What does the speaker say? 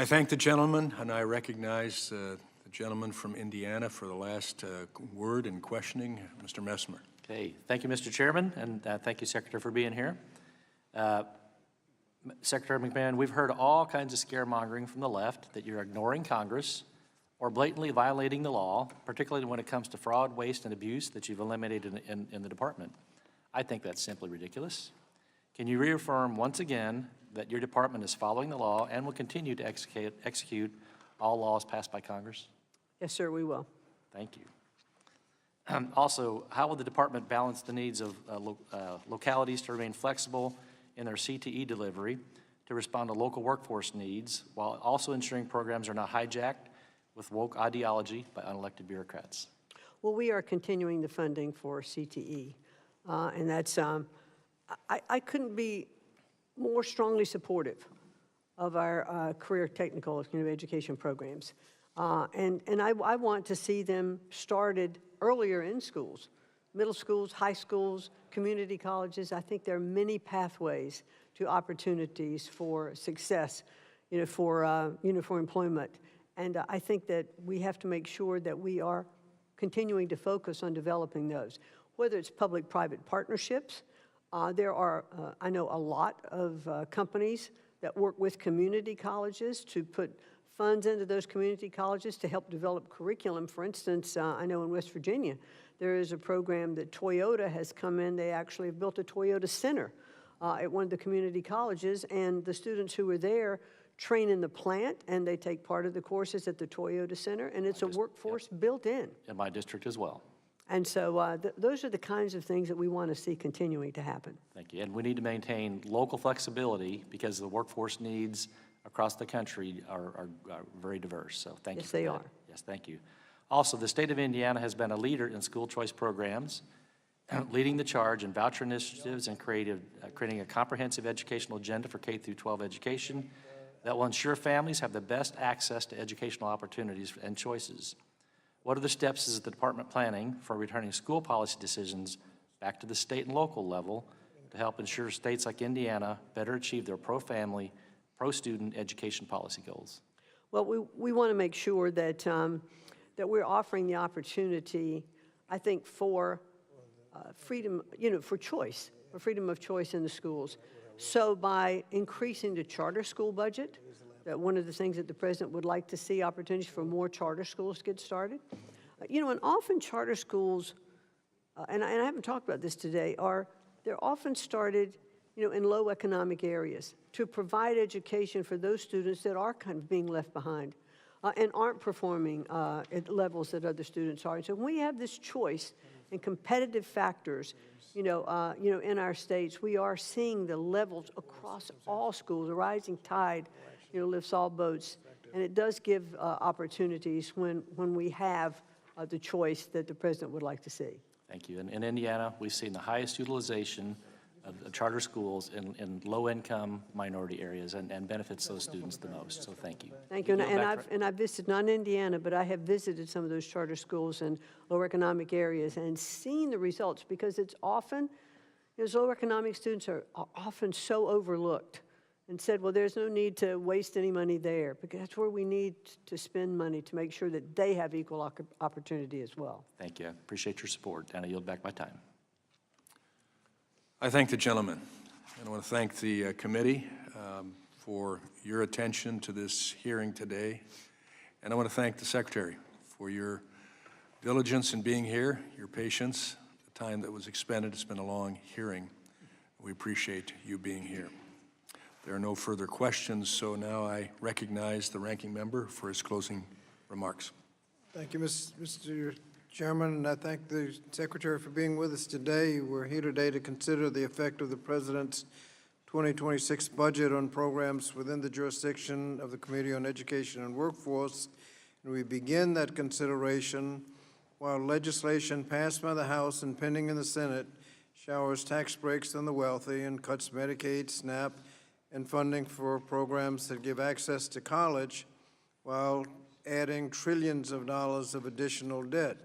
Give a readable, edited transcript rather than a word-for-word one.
I thank the gentleman, and I recognize the gentleman from Indiana for the last word in questioning, Mr. Messmer. Okay, thank you, Mr. Chairman, and thank you, Secretary, for being here. Secretary McMahon, we've heard all kinds of scaremongering from the left that you're ignoring Congress or blatantly violating the law, particularly when it comes to fraud, waste, and abuse that you've eliminated in the department. I think that's simply ridiculous. Can you reaffirm once again that your department is following the law and will continue to execute all laws passed by Congress? Yes, sir, we will. Thank you. Also, how will the department balance the needs of localities to remain flexible in their CTE delivery to respond to local workforce needs while also ensuring programs are not hijacked with woke ideology by unelected bureaucrats? Well, we are continuing the funding for CTE, and that's, I couldn't be more strongly supportive of our career technical education programs. And I want to see them started earlier in schools, middle schools, high schools, community colleges. I think there are many pathways to opportunities for success, for employment. And I think that we have to make sure that we are continuing to focus on developing those. Whether it's public-private partnerships, there are, I know, a lot of companies that work with community colleges to put funds into those community colleges to help develop curriculum. For instance, I know in West Virginia, there is a program that Toyota has come in. They actually have built a Toyota Center at one of the community colleges, and the students who are there train in the plant, and they take part of the courses at the Toyota Center, and it's a workforce built in. In my district as well. And so those are the kinds of things that we want to see continuing to happen. Thank you. And we need to maintain local flexibility because the workforce needs across the country are very diverse. So thank you. Yes, they are. Yes, thank you. Also, the state of Indiana has been a leader in school choice programs, leading the charge in voucher initiatives and creating a comprehensive educational agenda for K through 12 education that will ensure families have the best access to educational opportunities and choices. What are the steps is the department planning for returning school policy decisions back to the state and local level to help ensure states like Indiana better achieve their pro-family, pro-student education policy goals? Well, we want to make sure that, that we're offering the opportunity, I think, for freedom, for choice, for freedom of choice in the schools. So by increasing the charter school budget, that one of the things that the president would like to see opportunities for more charter schools to get started. And often charter schools, and I haven't talked about this today, they're often started, in low economic areas to provide education for those students that are kind of being left behind and aren't performing at levels that other students are. And so when we have this choice and competitive factors, in our states, we are seeing the levels across all schools. A rising tide, lifts all boats, and it does give opportunities when we have the choice that the president would like to see. Thank you. In Indiana, we've seen the highest utilization of charter schools in low-income minority areas and benefits those students the most. So thank you. Thank you. And I've visited, not in Indiana, but I have visited some of those charter schools in lower economic areas and seen the results, because it's often, those lower economic students are often so overlooked and said, well, there's no need to waste any money there, because that's where we need to spend money to make sure that they have equal opportunity as well. Thank you. I appreciate your support, and I yield back my time. I thank the gentleman, and I want to thank the committee for your attention to this hearing today, and I want to thank the Secretary for your diligence in being here, your patience, the time that was expended. It's been a long hearing. We appreciate you being here. There are no further questions, so now I recognize the ranking member for his closing remarks. Thank you, Mr. Chairman, and I thank the Secretary for being with us today. We're here today to consider the effect of the President's 2026 budget on programs within the jurisdiction of the Committee on Education and Workforce. And we begin that consideration while legislation passed by the House and pending in the Senate showers tax breaks on the wealthy and cuts Medicaid, SNAP, and funding for programs that give access to college while adding trillions of dollars of additional debt.